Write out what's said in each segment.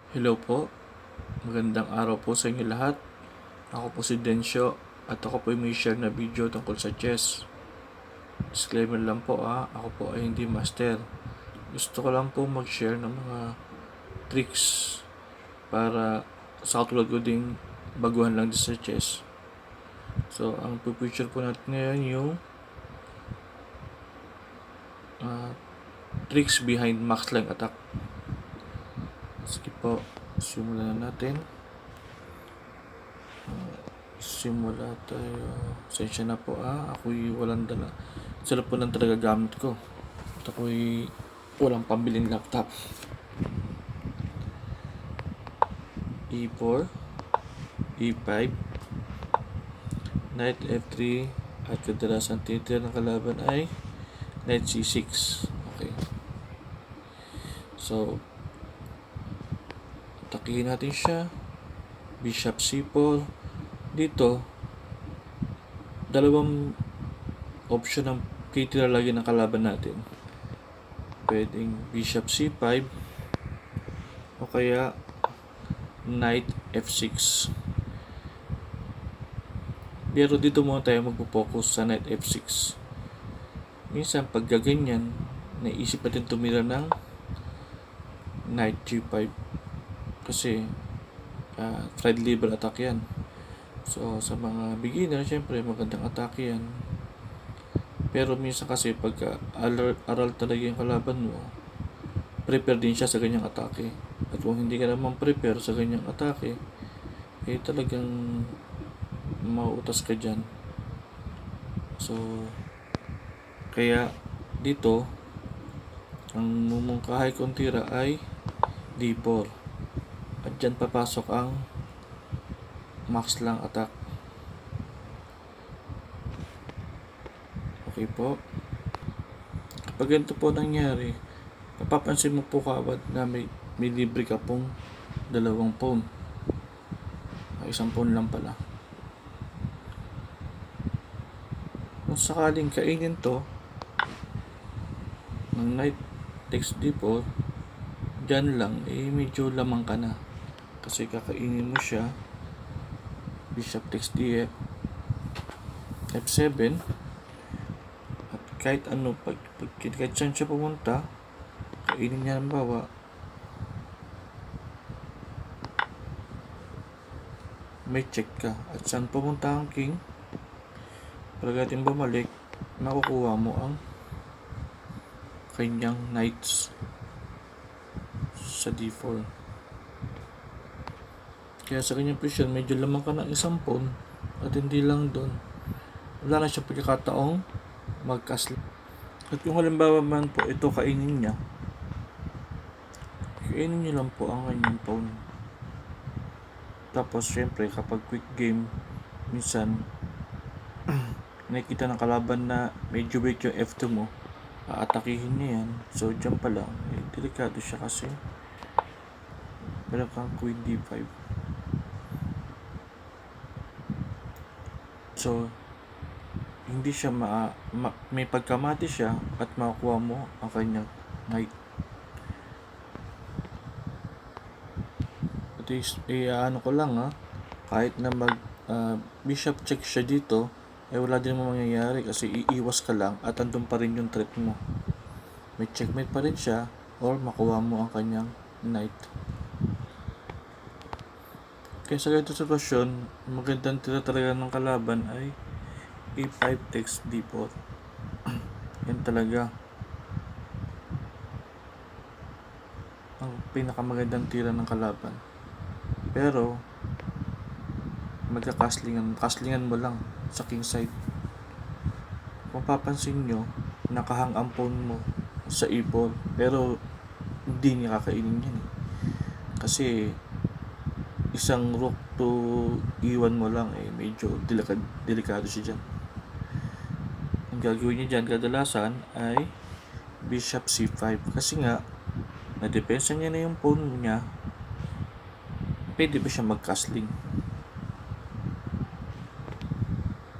Hello po, magandang araw po sa inyo lahat. Ako po si Densyo at ako po may share na video tungkol sa chess. Disclaimer lang po ako po ay hindi master. Gusto ko lang po mag-share ng mga tricks para sa katulad ko ding baguhan lang din sa chess. So, ang picture po natin ngayon yung tricks behind max line attack. Sige po, simulan na natin. Simula tayo. Sensya na po ako'y walang dala. Sila po lang talaga gamit ko. At ako'y walang pambiling laptop. E4, E5, Knight F3, at kadalasan tinitira ng kalaban ay Knight C6. Okay. So, atakihin natin siya. Bishop C4. Dito, dalawang option ang titira lagi ng kalaban natin. Pwedeng Bishop C5 o kaya Knight F6. Pero dito muna tayo magpo-focus sa Knight F6. Minsan pag gaganyan, naisip natin tumira ng Knight G5 kasi thread libre attack yan. So sa mga beginner, syempre magandang atake yan. Pero minsan kasi pagka aral talaga yung kalaban mo, prepare din siya sa ganyang atake. At kung hindi ka naman prepare sa ganyang atake, talagang mauutas ka dyan. So kaya dito ang mumungkahay kong tira ay D4 at dyan papasok ang max lang attack. Okay po, kapag ganito po nangyari, napapansin mo po kaagad na may libre ka pong dalawang pawn. Isang pawn lang pala. Kung sakaling kainin to ng knight takes d4, dyan lang medyo lamang ka na kasi kakainin mo siya. Bishop takes d f7 at kahit ano kahit saan siya pumunta, kainin niya ng bawa. May check ka at saan pumunta ang king, pagdating bumalik, makukuha mo ang kanyang knights sa d4. Kaya sa kanyang position, medyo lamang ka ng isang pawn at hindi lang doon, wala na siya pagkakataong mag-castle. At kung halimbawa man po ito kainin niya lang po ang kanyang pawn. Tapos syempre kapag quick game, minsan nakikita ng kalaban na medyo weak yung F2 mo, aatakihin niya yan. So dyan pa lang delikado siya kasi meron kang Queen D5. So hindi siya may pagkamati siya at makukuha mo ang kanyang knight. At least ano ko lang kahit na mag bishop check siya dito, wala din mo mangyayari kasi iiwas ka lang at andun pa rin yung threat mo. May checkmate pa rin siya or makuha mo ang kanyang knight. Kaya sa ganitong sitwasyon, magandang tira talaga ng kalaban ay E5 takes D4. Yan talaga ang pinakamagandang tira ng kalaban. Pero kaslingan mo lang sa king side. Kung papansin nyo, nakahang ang pawn mo sa E4 pero hindi niya kakainin yan kasi isang rook to E1 mo lang medyo delikado siya dyan. Ang gagawin niya dyan kadalasan ay Bishop C5 kasi nga nadepensa niya na yung pawn niya, pwede ba siya mag-castling?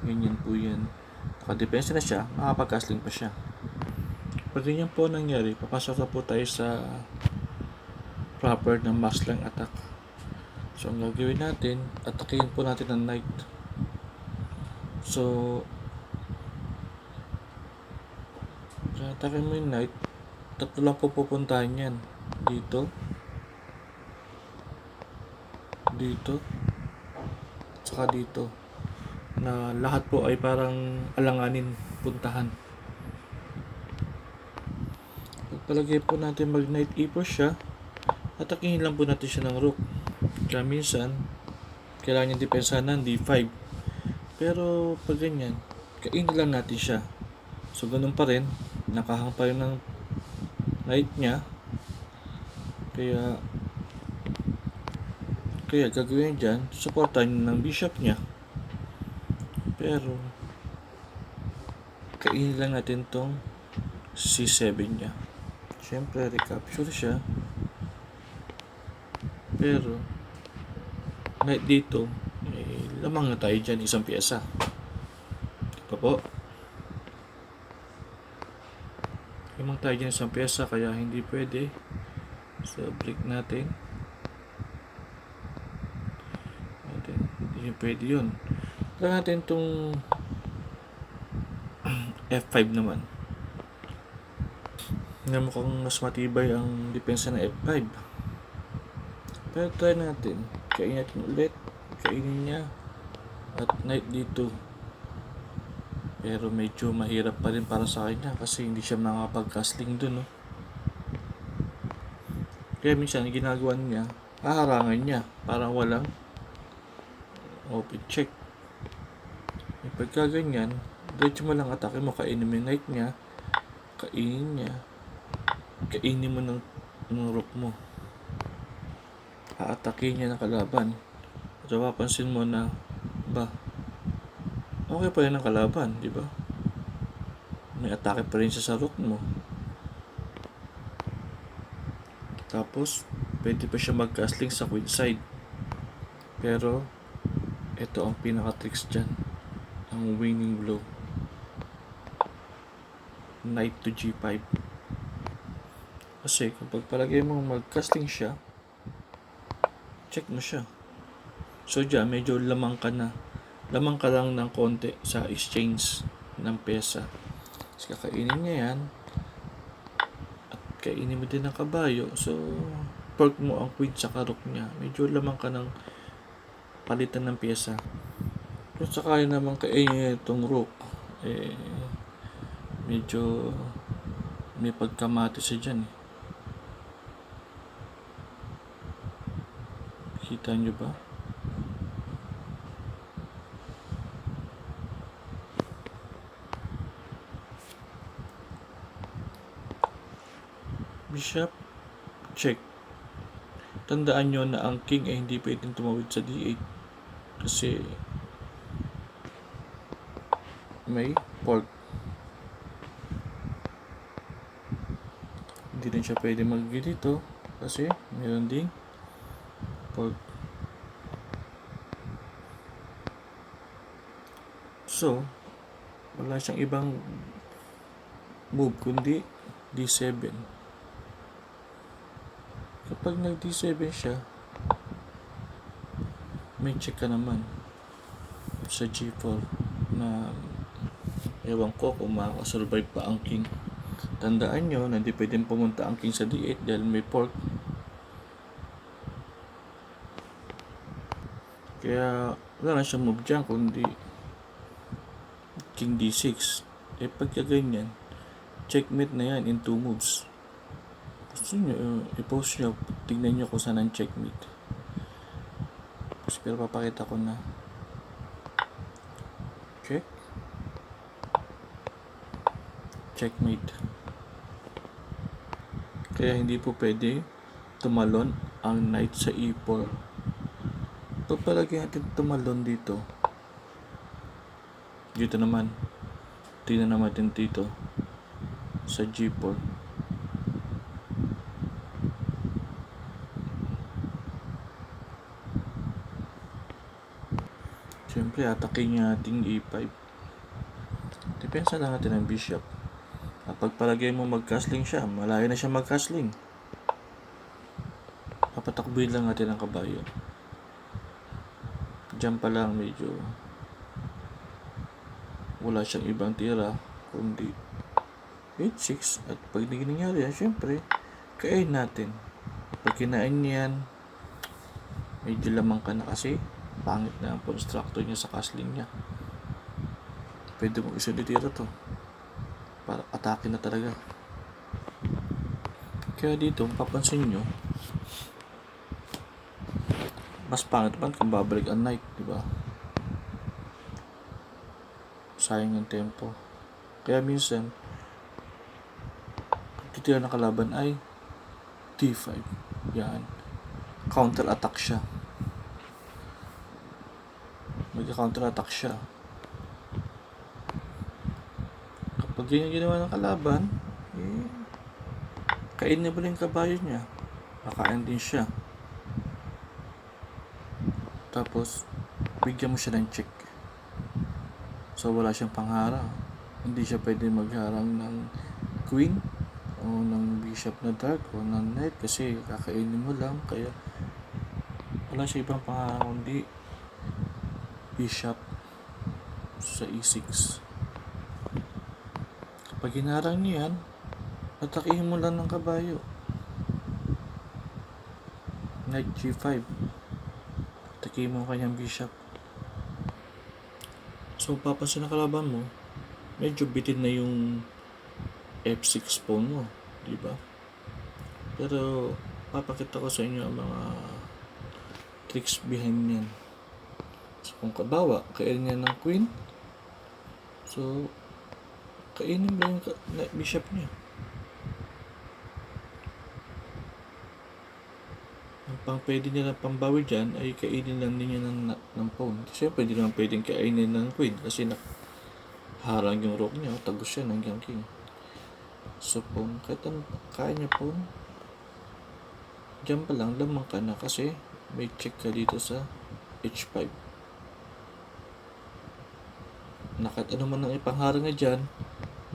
Ganyan po yan, nakadepensa na siya, makapag-castling pa siya. Pag ganyan po nangyari, papasok na po tayo sa proper na mass-lang attack. So ang gagawin natin, atakihin po natin ang knight. So atakin mo yung knight, tatlo lang po pupuntahan yan. Dito, dito, saka dito, na lahat po ay parang alanganin puntahan. Pagpalagay po natin mag knight e4 siya, atakihin lang po natin siya ng rook. Kaya minsan kailangan yung depensahan ng d5, pero pag ganyan, kainin lang natin siya. So ganun pa rin, nakahang pa rin ng knight niya. Kaya gagawin dyan, supportan ng bishop niya. Pero kainin lang natin tong c7 niya. Siyempre recapture siya, pero knight dito, lamang na tayo dyan, isang pyesa. Pa po, lamang tayo dyan isang pyesa, kaya hindi pwede. So break natin. Hindi pwede yun. Kaya natin itong F5 naman. Nga mukhang mas matibay ang depensa ng F5. Pero try natin. Kainin natin ulit. Kainin niya. At knight dito. Pero medyo mahirap pa rin para sa kanya kasi hindi siya makakapag-castling dun. No? Kaya minsan ginagawa niya, haharangan niya. Parang walang open check. E pagka ganyan, diretso mo lang atake mo, kainin mo yung knight niya, kainin niya, kainin mo ng rook mo, haatake niya ng kalaban. At mapapansin mo na okay pa rin ang kalaban, di ba? May atake pa rin siya sa rook mo. Tapos pwede pa siya mag-castling sa queen side. Pero ito ang pinaka-tricks dyan, ang winning blow, knight to g5. Kasi kapag palagay mo mag-castling siya, check mo siya. So dyan medyo lamang ka lang ng konti sa exchange ng pesa. Kasi kakainin niya yan at kainin mo din ng kabayo. So pork mo ang queen sa rook niya, medyo lamang ka ng palitan ng pyesa. Kung sakali naman kainin itong rook, medyo may pagkamati siya dyan. Kita nyo ba? Bishop check. Tandaan nyo na ang king ay hindi pwedeng tumawid sa d8 kasi may fork. Hindi rin siya pwede mag-gi dito kasi meron ding fork. So wala siyang ibang move kundi d7. Kapag nag d7 siya, may check ka naman sa g4 na ewan ko kung makakasurvive pa ang king. Tandaan nyo na hindi pwedeng pumunta ang king sa d8 dahil may fork. Kaya wala na siyang move dyan kundi king d6. Pagka ganyan, checkmate na yan in 2 moves. Gusto nyo, i-post nyo, tignan nyo kung saan ang checkmate. Pero papakita ko na. Check. Checkmate. Kaya hindi po pwede tumalon ang knight sa e4. Pagpalagay natin tumalon dito. Dito naman. Tingnan naman dito sa g4. Siyempre, atakin niya ating e5. Depensa lang natin ang bishop. Kapag palagay mo mag-castling siya, malayo na siya mag-castling. Takbuhin lang natin ang kabayo. Diyan pa lang medyo wala siyang ibang tira kundi h6. At pag nangyari yan, syempre kain natin. Pag kinain niyan, medyo lamang ka na kasi pangit na ang constructor niya sa castling niya. Pwede mong isolitira to para atake na talaga. Kaya dito papansin nyo, mas pangit man kung babalik ang knight, diba? Sayang ang tempo. Kaya minsan titira ng kalaban ay d5. Yan, counter attack siya. Mag-counter attack siya. Kapag ganyan ginawa ng kalaban, kain na ba yung kabayo niya? Kakain din siya. Tapos bigyan mo siya ng check. So wala siyang pangharang. Hindi siya pwede magharang ng queen o ng bishop na dark o ng knight kasi kakainin mo lang. Kaya wala siya ibang pangharang kundi bishop sa e6. Kapag hinarang niya yan, atakihin mo lang ng kabayo. Knight g5. Atakihin mo kanyang bishop. So papansin na kalaban mo, medyo bitin na yung f6 pawn mo, diba? Pero papakita ko sa inyo ang mga tricks behind yan. So kung kabawa, kainin niya ng queen, so kainin mo yung bishop niya. Ang pang pwede nila pambawi dyan ay kainin lang niya ng pawn. Siyempre hindi naman pwedeng kainin ng queen kasi harang yung rook niya, tagos siya ng king. So pawn, kahit kaya niya pawn, dyan pa lang lamang ka na kasi may check ka dito sa h5. Na kahit ano man ang ipangharang na dyan,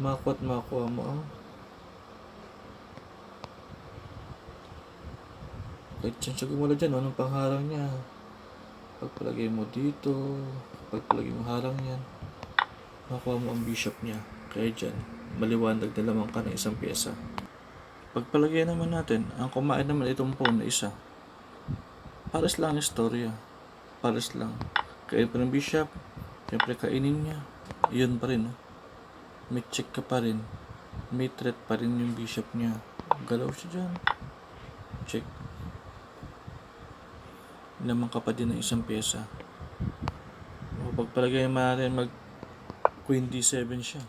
makuha mo ang kahit saan siya gumula dyan, anong pangharang niya. Pagpalagay mo dito, pagpalagay mo harang yan, makuha mo ang bishop niya. Kaya dyan, maliwanag na lamang ka ng isang pyesa. Pagpalagay naman natin, ang kumain naman itong pawn na isa, pares lang ang istorya. Pares lang. Kain pa ng bishop, siyempre kainin niya. Yun pa rin, no? May check ka pa rin. May threat pa rin yung bishop niya. Galaw siya dyan. Check. Naman ka pa din ng isang pyesa. O pagpalagay natin mag queen d7 siya.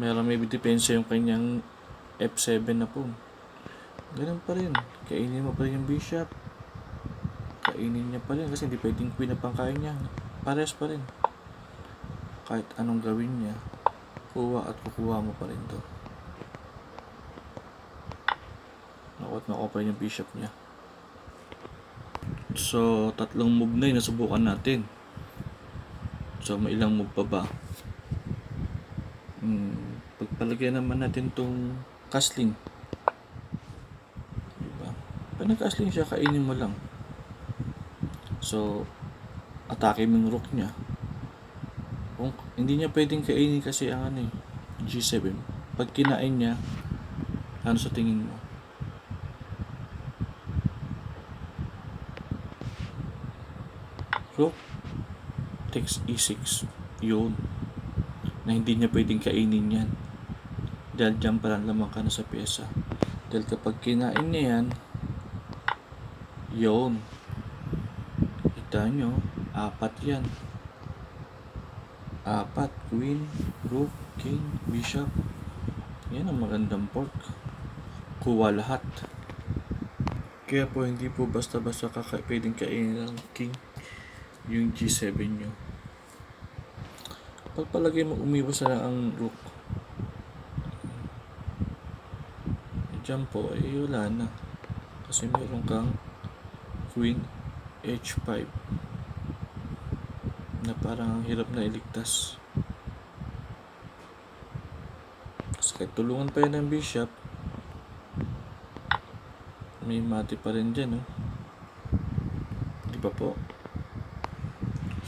Meron may depensa yung kanyang f7 na pawn. Ganun pa rin. Kainin mo pa rin yung bishop. Kainin niya pa rin kasi hindi pwedeng queen na pangkain niya. Pares pa rin. Kahit anong gawin niya, kuha at kukuha mo pa rin to. Nakuha pa rin yung bishop niya. So, 3 move na yung nasubukan natin. So, may ilang move pa ba? Pagpalagay naman natin tong castling. Diba? Pag nag-castling siya, kainin mo lang. So, atake mo yung rook niya. Kung hindi niya pwedeng kainin kasi ang G7. Pag kinain niya, ano sa tingin mo? Rook takes e6. Yun. Na hindi niya pwedeng kainin yan. Dahil dyan pa lang lamang ka na sa pyesa. Dahil kapag kinain niya yan, yun. Kita nyo, 4 yan. 4, queen, rook, king, bishop. Yan ang magandang pork. Kuha lahat. Kaya po hindi po basta-basta pwedeng kainin ng king yung G7 nyo. Pagpalagay mo umiwas na ang rook, dyan po ay wala na. Kasi meron kang queen h5 na parang hirap na iligtas. Kasi kahit tulungan pa yan ng bishop, May mati pa rin dyan, di ba po?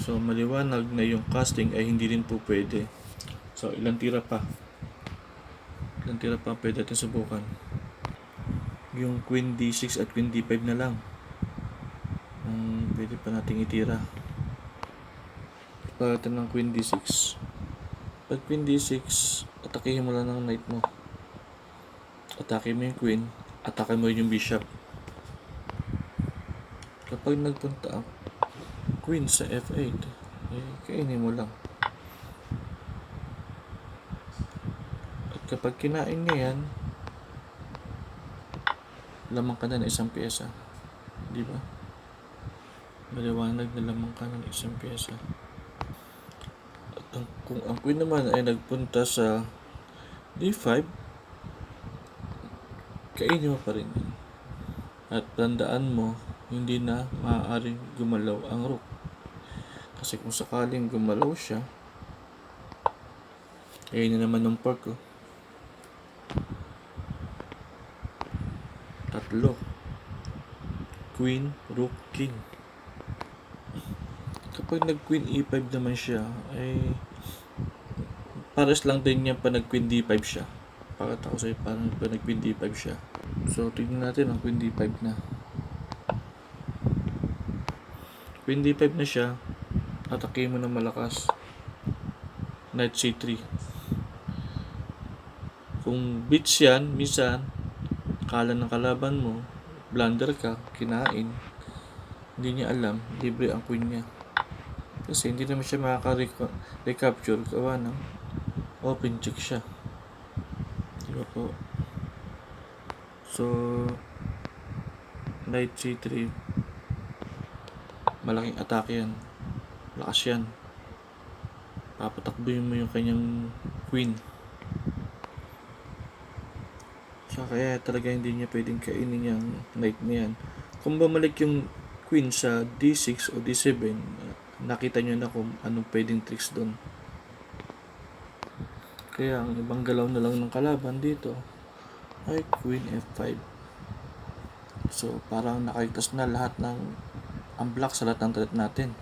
So maliwanag na yung casting ay hindi rin po pwede. So ilang tira pa pwede natin subukan. Yung Queen D6 at Queen D5 na lang pwede pa nating itira. Pagkatan ng Queen D6. Pag Queen D6, atakihin mo lang ng knight mo. Atake mo yung Queen, atake mo yung Bishop. Kapag nagpunta ang Queen sa F8, kainin mo lang. At kapag kinain niya yan, lamang ka na ng isang pyesa. Di ba? Maliwanag na lamang ka na ng isang pyesa. At kung ang Queen naman ay nagpunta sa D5, kainin mo pa rin yan. At tandaan mo, hindi na maaaring gumalaw ang rook. Kasi kung sakaling gumalaw siya, ayun na naman ng pork ko. 3. Queen, Rook, King. Kapag nag-Queen E5 naman siya, ay pares lang din niya pa nag-Queen D5 siya. Pakita ko sa'yo parang pa nag-Queen D5 siya. So, tignan natin ang Queen D5 na. Queen D5 na siya, atake mo na malakas. Knight C3. Kung beats yan, minsan, kala ng kalaban mo, blunder ka, kinain, hindi niya alam, libre ang Queen niya. Kasi hindi naman siya makaka-recapture gawa ng open check siya. Diba po? So, Knight C3, malaking atake yan. Lakas yan. Papatakbuhin mo yung kanyang Queen. So, kaya talaga hindi niya pwedeng kainin yung knight niyan. Kung bumalik yung Queen sa D6 o D7, nakita nyo na kung anong pwedeng tricks doon. Kaya ang ibang galaw na lang ng kalaban dito ay Queen F5. So parang nakaligtas na lahat ng unblock sa lahat ng threat natin.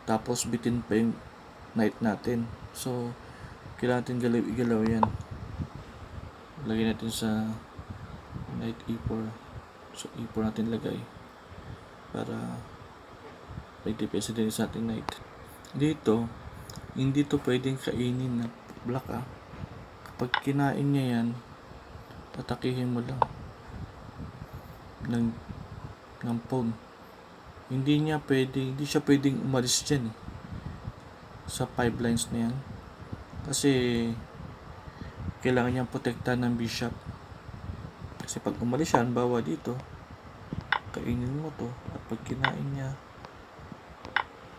Tapos bitin pa yung knight natin. So kailangan natin igalaw yan. Lagay natin sa knight E4. So E4 natin lagay para may DPS din sa ating knight. Dito, hindi to pwedeng kainin na black Kapag kinain niya yan, atakihin mo lang ng pawn. Hindi siya pwedeng umalis dyan sa 5 lines na yan. Kasi kailangan niyang protektahan ng bishop. Kasi pag umalis siya, bawa dito, kainin mo to. At pag kinain niya,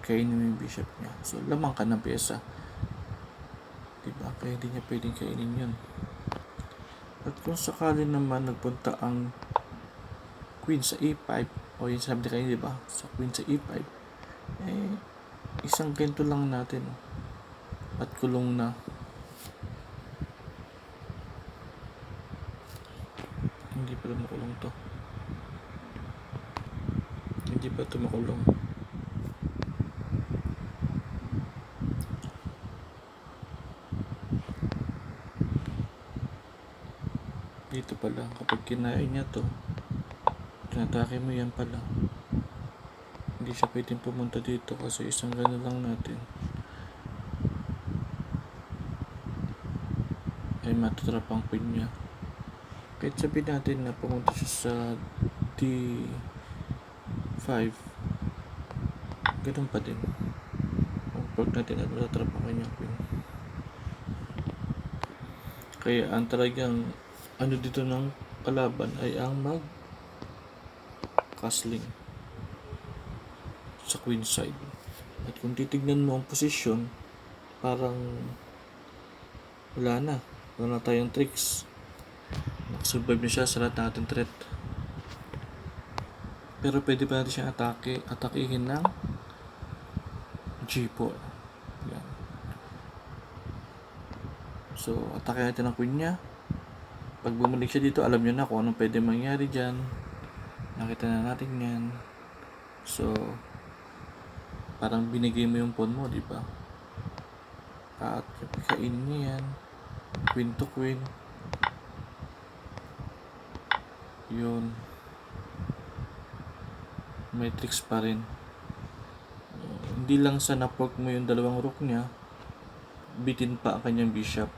kainin mo yung bishop niya. So, lamang ka ng pyesa. Diba? Kaya hindi niya pwedeng kainin yun. At kung sakali naman nagpunta ang Queen sa E5, o yung sabi kayo, diba? Sa Queen sa E5, isang ganito lang natin. At kulong na. Hindi pa makulong to. Hindi pa ito makulong. Dito pala, kapag kinain niya to, tinatake mo yan pala. Hindi siya pwedeng pumunta dito kasi isang gano'n lang natin ay matatrap ang Queen niya. Kahit sabihin natin na pumunta siya sa D5, ganun pa din. Pag natin at matatrap ang kanyang Queen. Kaya ang talagang ano dito ng kalaban ay ang castling sa Queen side. At kung titignan mo ang posisyon, parang wala na tayong tricks. Nakasurvive na siya sa lahat ng ating threat. Pero pwede pa natin siyang atakihin ng G4. Yan. So, atake natin ang Queen niya. Pag bumalik siya dito, alam nyo na kung anong pwede mangyari dyan. Nakita na natin yan. So, parang binigay mo yung pawn mo, di ba? At kainin niya yan. Queen to queen. Yun. May tricks pa rin. Hindi lang sa na-fork mo yung dalawang rook niya, bitin pa ang kanyang bishop.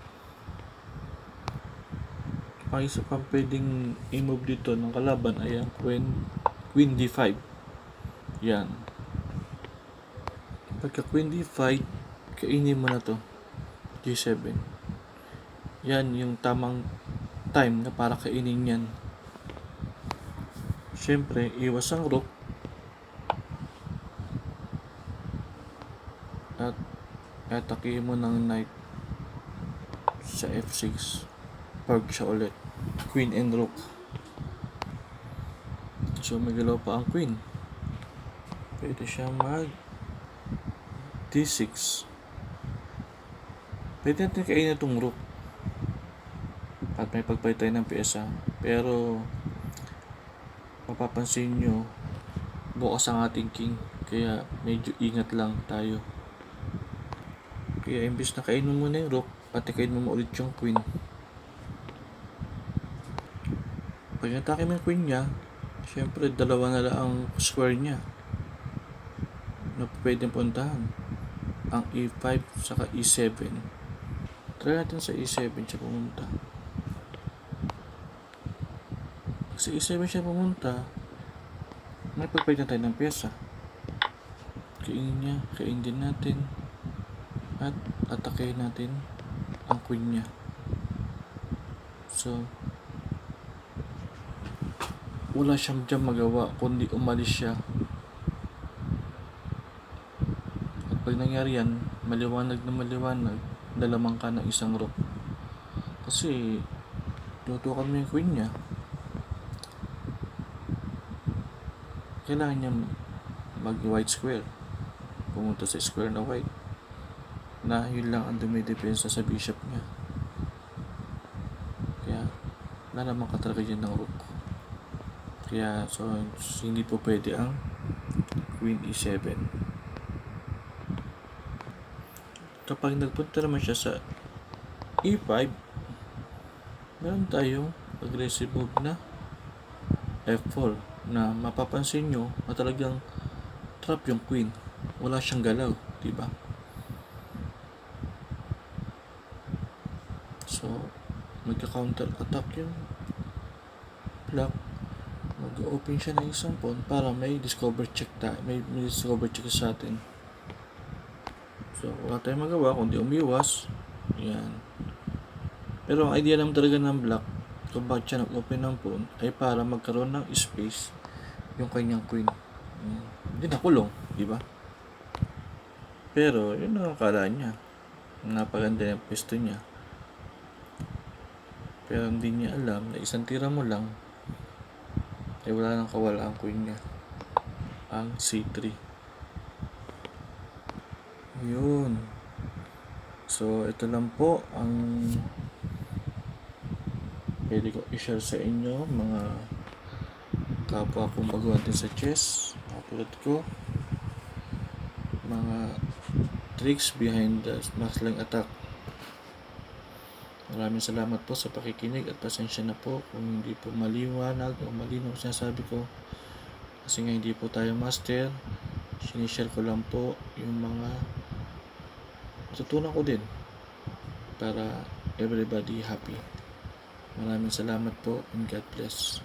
Ang isa pang pwedeng i-move dito ng kalaban ay ang Queen D5. Yan. Pagka Queen D5, kainin mo na to. G7. Yan yung tamang time na para kainin yan. Siyempre, iwas ang rook. At atake mo ng knight sa F6. Pag siya ulit. Queen and rook. So, magalaw pa ang queen. Pwede siya mag D6. Pwede natin kainin itong rook. At may pagpalit tayo ng pyesa. Pero, mapapansin nyo, bukas ang ating king. Kaya, medyo ingat lang tayo. Kaya, imbis na kainin mo muna yung rook, pati kainin mo ulit yung queen. Pag natake mo yung queen niya, syempre dalawa na lang ang square niya na pwedeng puntahan. Ang E5 saka E7. Try natin sa E7 siya pumunta. Pag sa E7 siya pumunta, may pagpalit na tayo ng pyesa. Kainin niya, kainin din natin. At atake natin ang queen niya. So, wala siyang dyan magawa kundi umalis siya. At pag nangyari yan, maliwanag na maliwanag, dalamang ka ng isang rook. Kasi tutukan mo yung queen niya, kailangan niya mag white square, pumunta sa square na white, na yun lang ang dumidepensa sa bishop niya. Kaya lalaman ka talaga dyan ng rook. Kaya so hindi po pwede ang Queen E7. Kapag nagpunta naman siya sa E5, meron tayong aggressive move na F4 na mapapansin nyo na talagang trap yung queen. Wala siyang galaw, diba? So, magka-counter attack yung black. Mag-open siya ng isang pawn para may discover check may discover check sa atin. So, wala tayong magawa kundi umiwas. Yan. Pero ang idea naman talaga ng black kung bakit siya nag-open ng pawn ay para magkaroon ng space yung kanyang queen. Hindi nakulong, di ba? Pero, yun ang akala niya. Napaganda yung pwesto niya. Pero hindi niya alam na isang tira mo lang ay wala nang kawala ang queen niya. Ang C3. Yun. So, ito lang po ang pwede ko i-share sa inyo, mga kapwa kong baguhan din sa chess, katulad ko, mga tricks behind the max-line attack. Maraming salamat po sa pakikinig at pasensya na po kung hindi po maliwanag o malinaw sinasabi ko, kasi nga hindi po tayo master. Sinishare ko lang po yung mga natutunan ko din para everybody happy. Maraming salamat po and God bless.